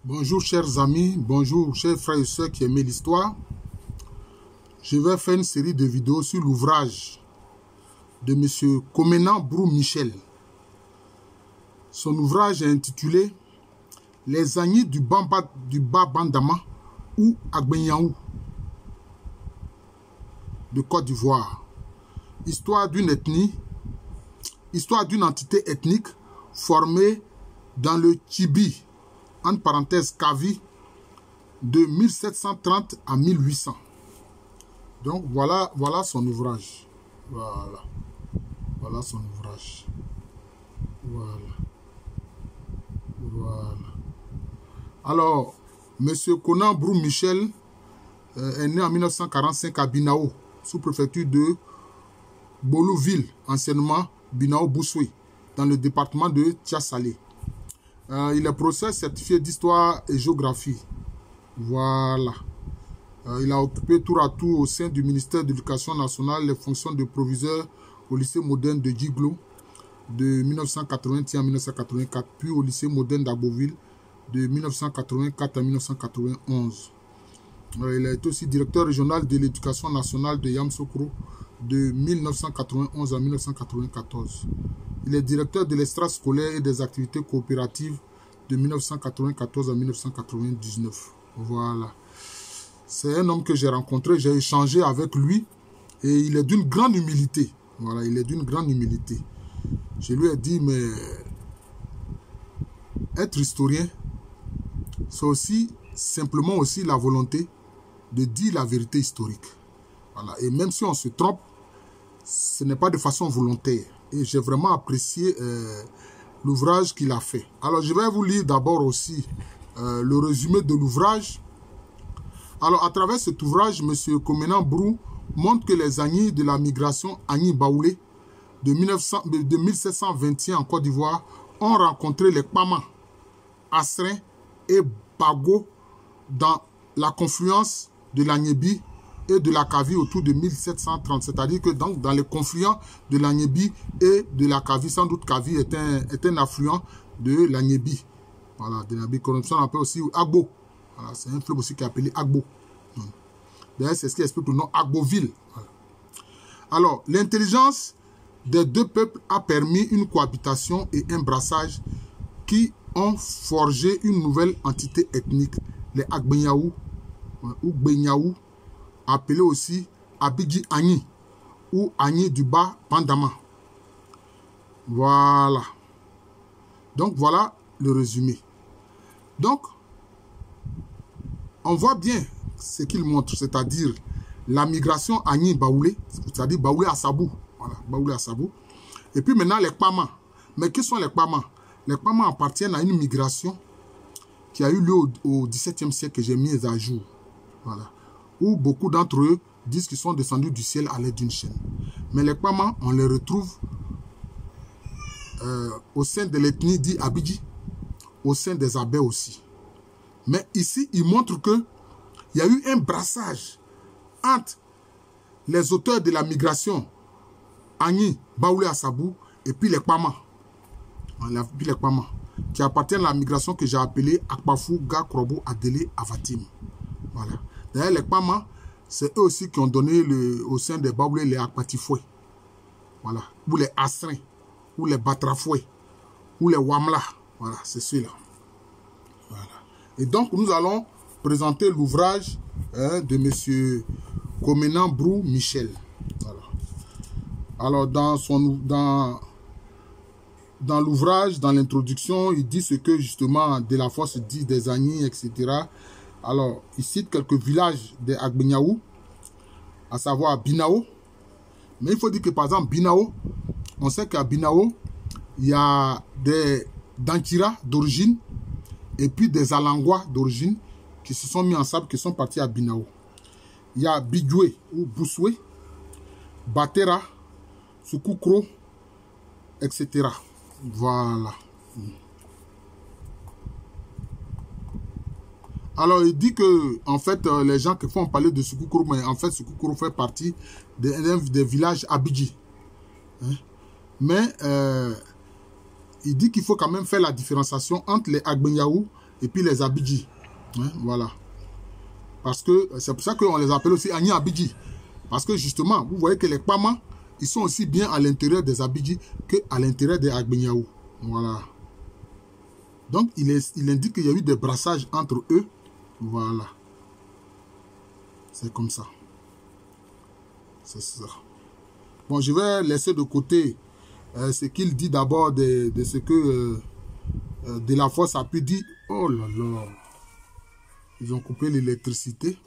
Bonjour chers amis, bonjour chers frères et sœurs qui aiment l'histoire. Je vais faire une série de vidéos sur l'ouvrage de M. Comenan Brou Michel. Son ouvrage est intitulé « Les Agnis du Bas-Bandama ou Agbenyaou de Côte d'Ivoire. Histoire d'une ethnie, histoire d'une entité ethnique formée dans le Tibi, entre parenthèses Kavi, de 1730 à 1800. Donc voilà son ouvrage. Voilà son ouvrage. Voilà. Alors, M. Comenan Brou Michel est né en 1945 à Binao, sous-préfecture de Bolouville, anciennement Binao-Boussoué, dans le département de Tiasalé. Il est professeur certifié d'histoire et géographie. Voilà. Il a occupé tour à tour au sein du ministère de l'Éducation nationale les fonctions de proviseur au lycée moderne de Djiglo de 1981 à 1984, puis au lycée moderne d'Agboville de 1984 à 1991. Il a été aussi directeur régional de l'éducation nationale de Yamoussoukro de 1991 à 1994. Il est directeur de l'estrade scolaire et des activités coopératives de 1994 à 1999. Voilà. C'est un homme que j'ai rencontré, j'ai échangé avec lui et il est d'une grande humilité. Voilà, il est d'une grande humilité. Je lui ai dit, mais être historien, c'est aussi simplement aussi la volonté de dire la vérité historique. Voilà. Et même si on se trompe, ce n'est pas de façon volontaire. Et j'ai vraiment apprécié l'ouvrage qu'il a fait. Alors, je vais vous lire d'abord aussi le résumé de l'ouvrage. Alors, à travers cet ouvrage, M. Comenan Brou montre que les Agnis de la migration Agnis-Baoulé de 1721 en Côte d'Ivoire ont rencontré les Kpama, Asrin et Bago dans la confluence de l'Agnébi et de la Kavi autour de 1730. C'est-à-dire que donc, dans les confluents de l'Agnébi et de la Kavi, sans doute Kavi est un affluent de l'Agnébi. Voilà, de l'Agnébi, qu'on appelle aussi Agbo. Voilà, c'est un fleuve aussi qui est appelé Agbo. D'ailleurs, c'est ce qui explique le nom Agboville. Voilà. Alors, l'intelligence des deux peuples a permis une cohabitation et un brassage qui ont forgé une nouvelle entité ethnique, les Agbenyaou ou Gbenyaou, appelés aussi Abidji Agni ou Agni du Bas-Bandama. Voilà. Donc, voilà le résumé. Donc, on voit bien ce qu'il montre, c'est-à-dire la migration Agni-Baoulé, c'est-à-dire Baoulé-Assabou. Voilà, Baoulé-Assabou. Et puis maintenant, les Kpama. Mais qui sont les Kpama? Les Kpama appartiennent à une migration qui a eu lieu au XVIIe siècle que j'ai mis à jour. Voilà. Où beaucoup d'entre eux disent qu'ils sont descendus du ciel à l'aide d'une chaîne. Mais les Kpama, on les retrouve au sein de l'ethnie dit Abidji, au sein des Abé aussi. Mais ici, il montre que il y a eu un brassage entre les auteurs de la migration Agni, Baoulé Assabou et puis les Kpama. Puis les Kpama, qui appartiennent à la migration que j'ai appelée Akpafou, Ga, Krobo, Adélé, Avatim. Voilà. D'ailleurs, les Kpama, c'est eux aussi qui ont donné au sein des Baoulé les Akpatifoué. Voilà. Ou les Asrin, ou les Batrafoué, ou les Wamla. Voilà, c'est ceux-là. Voilà. Et donc, nous allons présenter l'ouvrage de M. Comenan Brou Michel. Voilà. Alors, dans l'ouvrage, dans l'introduction, il dit ce que justement Delafosse dit des Agnis, etc. Alors, il cite quelques villages des Agbenyaou, à savoir Binao. Mais il faut dire que par exemple, Binao, on sait qu'à Binao, il y a des Dankira d'origine et puis des Alangwa d'origine qui se sont mis ensemble, qui sont partis à Binao. Il y a Bidjoué ou Boussoué, Batera, Soukoukro, etc. Voilà. Alors, il dit que, en fait, les gens qui font parler de Soukoukro, mais en fait, Soukoukro fait partie des villages Abidji. Hein? Mais, il dit qu'il faut quand même faire la différenciation entre les Agbenyaou et puis les Abidji. Hein, voilà. Parce que c'est pour ça qu'on les appelle aussi Agni Abidji. Parce que justement, vous voyez que les Pama, ils sont aussi bien à l'intérieur des Abidji qu'à l'intérieur des Agbenyaou. Voilà. Donc, il indique qu'il y a eu des brassages entre eux. Voilà. C'est comme ça. C'est ça. Bon, je vais laisser de côté ce qu'il dit d'abord de ce que De La Force a pu dire. Oh là là. Ils ont coupé l'électricité.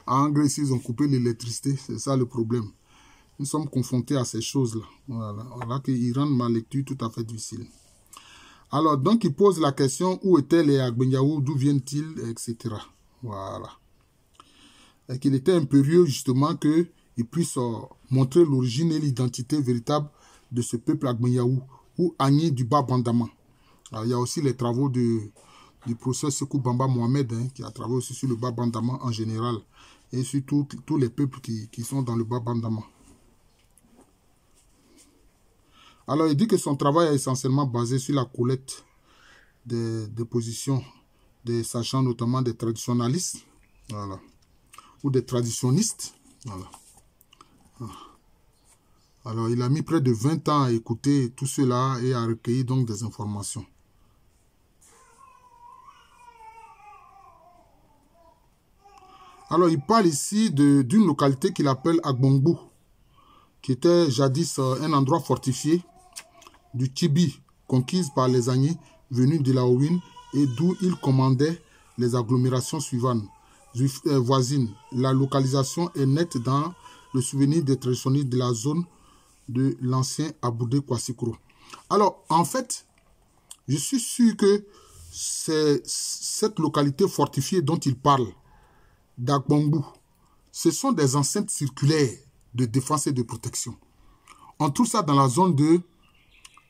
En Grèce, ils ont coupé l'électricité. C'est ça le problème. Nous sommes confrontés à ces choses-là. Voilà. Voilà qu'ils rendent ma lecture tout à fait difficile. Alors, donc, il pose la question, où étaient les Agbenyaou, d'où viennent-ils, etc. Voilà. Et qu'il était impérieux, justement, qu'il puisse montrer l'origine et l'identité véritable de ce peuple Agbenyaou, ou Agni du Bas-Bandama. Il y a aussi les travaux du professeur Sekou Bamba Mohamed, hein, qui a travaillé aussi sur le Bas-Bandama en général, et sur tous les peuples qui sont dans le Bas-Bandama. Alors, il dit que son travail est essentiellement basé sur la collecte des positions des sachants, notamment des traditionalistes, voilà, ou des traditionnistes. Voilà. Alors, il a mis près de 20 ans à écouter tout cela et à recueillir donc des informations. Alors, il parle ici d'une localité qu'il appelle Agbongbu, qui était jadis un endroit fortifié du Tibi, conquise par les Agni venus de la Owin, et d'où il commandait les agglomérations suivantes, voisines. La localisation est nette dans le souvenir des traditionnistes de la zone de l'ancien Aboudé Kwassikro. Alors, en fait, je suis sûr que c'est cette localité fortifiée dont il parle, d'Agbongbu, ce sont des enceintes circulaires de défense et de protection. On trouve ça dans la zone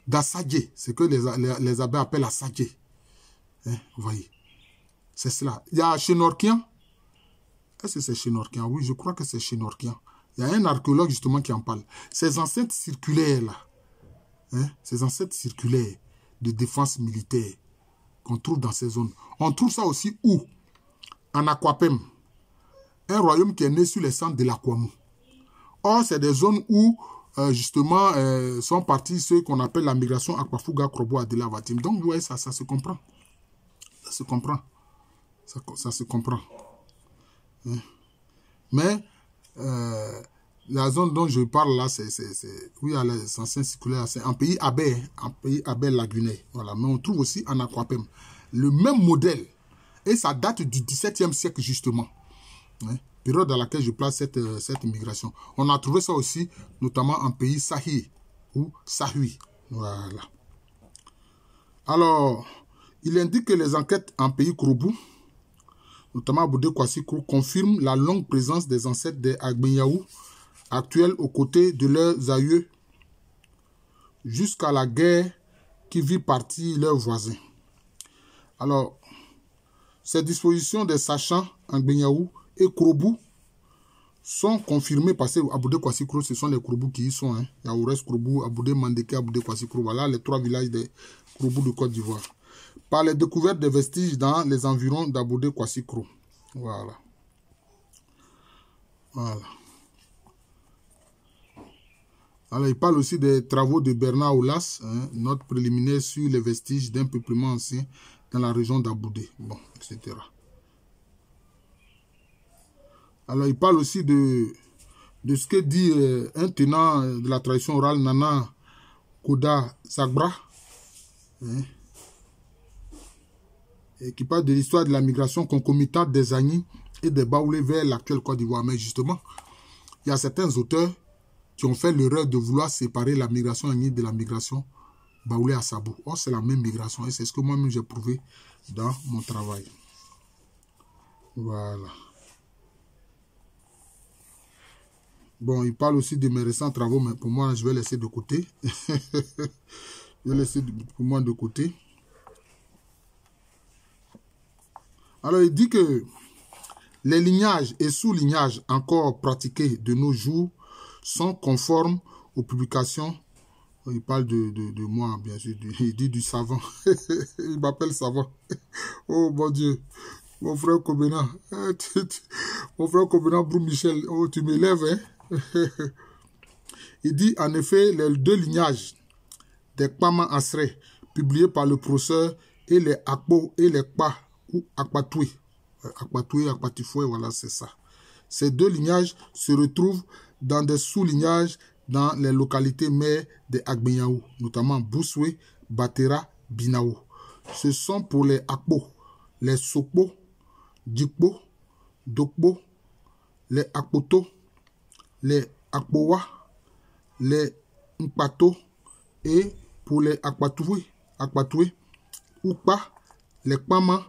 d'Assadje, ce que les abbés appellent Assadje. Hein, vous voyez, c'est cela. Il y a chez Norkian. Est-ce que c'est chez Norkian? Oui, je crois que c'est chez Norkian. Il y a un archéologue justement qui en parle. Ces enceintes circulaires-là, hein, ces enceintes circulaires de défense militaire qu'on trouve dans ces zones. On trouve ça aussi où? En Akwapem, un royaume qui est né sur les centres de l'Akwamou. Or, c'est des zones où, justement, sont partis ceux qu'on appelle la migration Akwafuga, Krobo, Adela, Vatim. Donc, vous voyez, ça se comprend. Ça se comprend. Ça se comprend. Hein? Mais, la zone dont je parle là, c'est où il y a les anciens circulaires, c'est en pays Abé, Lagunais. Voilà. Mais on trouve aussi en Akwapem le même modèle. Et ça date du XVIIe siècle, justement. Hein? Période dans laquelle je place cette immigration. On a trouvé ça aussi, notamment en pays Sahi ou Sahui. Voilà. Alors, il indique que les enquêtes en pays Kroubou, notamment à Aboudé Kwassikro, confirment la longue présence des ancêtres des Agbenyaou actuels aux côtés de leurs aïeux jusqu'à la guerre qui vit partir leurs voisins. Alors, ces dispositions des sachants Agbenyaou et Kroubou sont confirmés parce que Aboudé Kwassikro, ce sont les Kroubou qui y sont. Hein. Yaourès Kroubou, Aboudé Mandeke, Aboudé Kwassikro. Voilà les 3 villages des Kroubou de Côte d'Ivoire. Par les découvertes de vestiges dans les environs d'Aboudé Kwassikro. Voilà. Voilà. Alors, il parle aussi des travaux de Bernard Oulas, hein, note préliminaire sur les vestiges d'un peuplement ancien dans la région d'Aboudé. Bon, etc. Alors, il parle aussi de ce que dit un tenant de la tradition orale, Nana Koda Sagbra, hein, et qui parle de l'histoire de la migration concomitante des Agni et des Baoulés vers l'actuelle Côte d'Ivoire. Mais justement, il y a certains auteurs qui ont fait l'erreur de vouloir séparer la migration Agni de la migration Baoulé à Sabou. Or, c'est la même migration et c'est ce que moi-même j'ai prouvé dans mon travail. Voilà. Bon, il parle aussi de mes récents travaux, mais pour moi, je vais laisser de côté. Je vais laisser pour moi de côté. Alors, il dit que les lignages et sous-lignages encore pratiqués de nos jours sont conformes aux publications Il parle de moi, bien sûr. Il dit du savant. Il m'appelle savant. Oh mon Dieu. Mon frère Kobena. Mon frère Kobena Brou Michel. Oh, tu m'élèves, hein. Il dit, en effet, les deux lignages des Kpama Asre, publiés par le professeur, et les Akpo et les Kpa, ou Akpatoué. Akpatoué, Akpatifoué, voilà, c'est ça. Ces deux lignages se retrouvent dans des sous-lignages dans les localités mères des Agbenyaou, notamment Boussoué, Batera, Binao. Ce sont pour les Akpo, les Sokpo, Dikpo, Dokpo, les Akpoto, les Akpowa, les Nkpato, et pour les Akpatoué, Ukpa, les Kpama,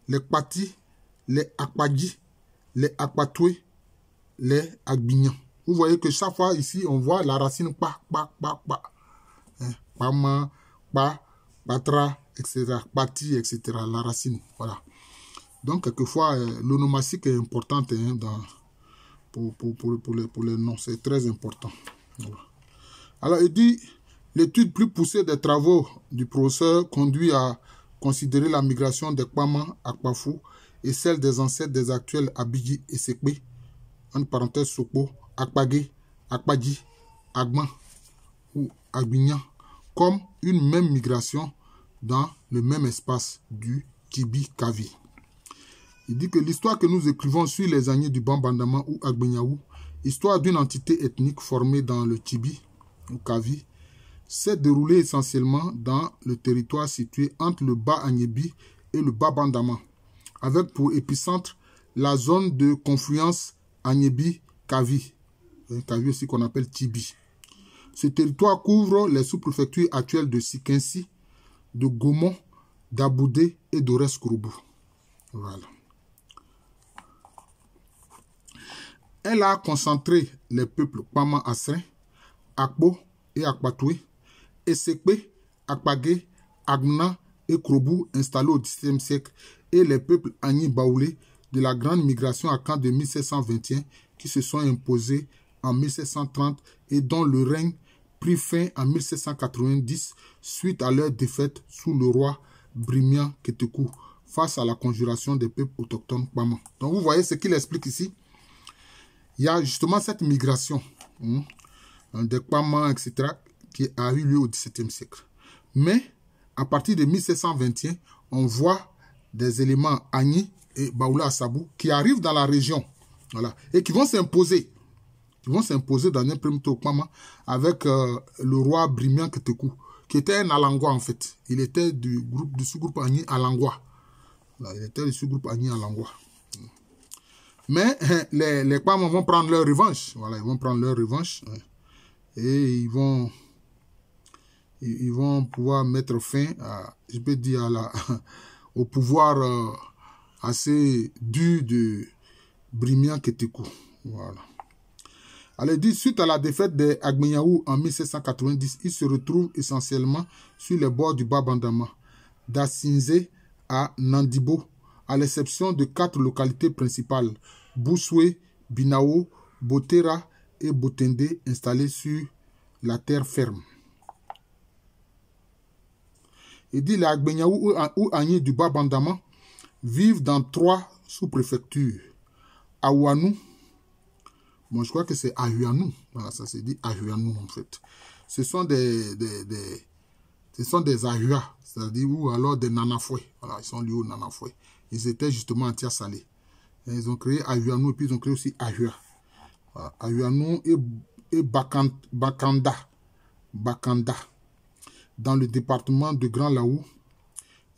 les Kpati, les Akpadji, les Akpatoué, les Agbignans. Vous voyez que chaque fois ici, on voit la racine pa. Hein, Pama, pa, patra, etc. Pati, etc. La racine, voilà. Donc, quelquefois, l'onomastique est importante, hein, pour les noms. C'est très important. Voilà. Alors, il dit, l'étude plus poussée des travaux du professeur conduit à considérer la migration des Kpama à Kpafou et celle des ancêtres des actuels Abidji et Sekpe, entre parenthèses Sokpo, Akpagé, Akpadji, Agman ou Agbignan, comme une même migration dans le même espace du Tibi-Kavi. Il dit que l'histoire que nous écrivons sur les Agnis du Bambandama ou Agbignaou, histoire d'une entité ethnique formée dans le Tibi ou Kavi, s'est déroulée essentiellement dans le territoire situé entre le Bas-Agnébi et le Bas-Bandama, avec pour épicentre la zone de confluence Agnébi-Kavi, Kavi aussi qu'on appelle Tibi. Ce territoire couvre les sous-préfectures actuelles de Sikinsi, de Gaumont, d'Aboudé et d'Ores-Kourou. Voilà. Elle a concentré les peuples Kpama Asrin, Akpo et Akpatoué, et Sekpe, Akpagé, Agna et Krobou installés au XVIIe siècle, et les peuples Agni Baoulé de la grande migration à Caen de 1721 qui se sont imposés en 1730 et dont le règne prit fin en 1790 suite à leur défaite sous le roi Brimian Ketekou face à la conjuration des peuples autochtones Kpama. Donc vous voyez ce qu'il explique ici. Il y a justement cette migration des Kpama, etc., qui a eu lieu au XVIIe siècle. Mais à partir de 1721, on voit des éléments Agni et Baoula Assabou qui arrivent dans la région, voilà, et qui vont s'imposer. Ils vont s'imposer dans un premier tour avec le roi Brimian Ketekou, qui était un Alangwa en fait. Il était du sous-groupe Agni Alangwa. Voilà, il était du sous-groupe Agni Alangwa. Mais les Kpama vont prendre leur revanche. Voilà, ils vont prendre leur revanche. Et ils vont pouvoir mettre fin à, je peux dire, au pouvoir assez dur de Brimian Ketekou. Voilà. Alors, dit, suite à la défaite des Agbignaou en 1790, ils se retrouvent essentiellement sur les bords du Bas-Bandama, d'Assinzé à Nandibo, à l'exception de 4 localités principales, Boussoué, Binao, Botera et Botende, installées sur la terre ferme. Il dit les Agbignaou ou Agni du Bas-Bandama vivent dans 3 sous-préfectures. Aouanou, bon, je crois que c'est Ahuanou, voilà, ça se dit Ahuanou en fait. Ce sont des Ahuas, c'est-à-dire ou alors des Nanafoué. Voilà, ils sont liés aux Nanafoué. Ils étaient justement anti-salés. Ils ont créé Ahuanou et puis ils ont créé aussi Ahua. Voilà, Ahuanou et Bakanda, dans le département de Grand Laou,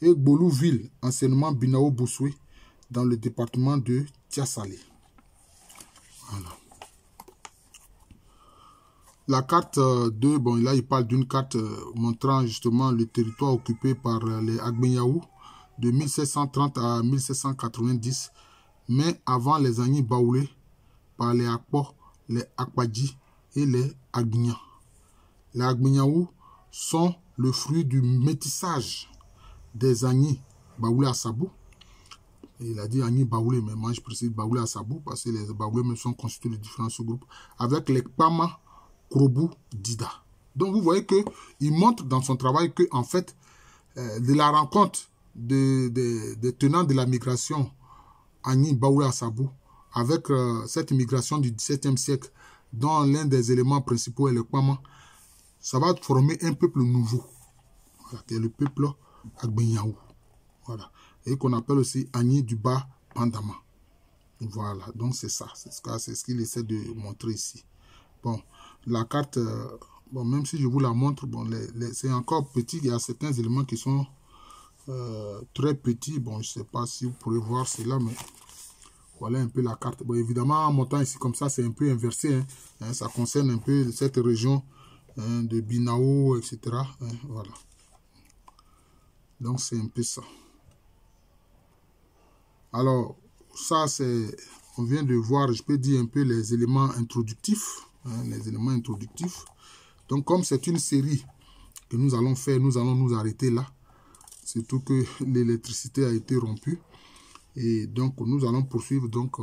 et Bolouville, anciennement Binao Boussoué, dans le département de Tiasalé. Voilà. La carte 2, bon, là il parle d'une carte montrant justement le territoire occupé par les Agbignaou de 1730 à 1790, mais avant les Agni Baoulé par les Akpo, les Akpadji et les Agbignans. Les Agbignaou sont le fruit du métissage des Agni Baoulé Assabou. Il a dit Agni Baoulé, mais moi je précise Baoulé Assabou parce que les Baoulé sont constitués de différents sous-groupes avec les Kpama Krobou Dida. Donc vous voyez qu'il montre dans son travail que en fait, de la rencontre des tenants de la migration Agni Baoulé Assabou avec cette migration du XVIIe siècle, dont l'un des éléments principaux est le Kwama, ça va former un peuple nouveau, voilà, qui est le peuple Agbenyaou, voilà, et qu'on appelle aussi Agni du Bas Bandama. Voilà, donc c'est ça, c'est ce qu'il essaie de montrer ici. Bon, la carte, bon, même si je vous la montre, bon, c'est encore petit, il y a certains éléments qui sont très petits. Bon, je ne sais pas si vous pourrez voir cela, mais voilà un peu la carte. Bon, évidemment, en montant ici comme ça, c'est un peu inversé. Hein, ça concerne un peu cette région de Binao, etc. Hein, voilà. Donc, c'est un peu ça. Alors, ça, c'est... On vient de voir, je peux dire un peu les éléments introductifs. Hein, les éléments introductifs. Donc, comme c'est une série que nous allons faire, nous allons nous arrêter là. Surtout que l'électricité a été rompue. Et donc, nous allons poursuivre donc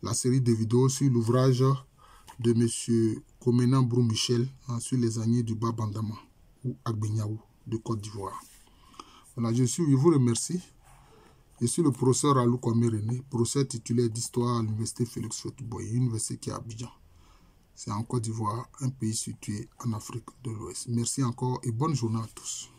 la série de vidéos sur l'ouvrage de M. Komenan Brou Michel hein, sur les Agnis du Bas Bandama ou Agbenyaou de Côte d'Ivoire. Voilà, je vous remercie. Je suis le professeur Alou Kwame René, professeur titulaire d'histoire à l'université Félix Houphouët-Boigny, université qui est à Abidjan. C'est en Côte d'Ivoire, un pays situé en Afrique de l'Ouest. Merci encore et bonne journée à tous.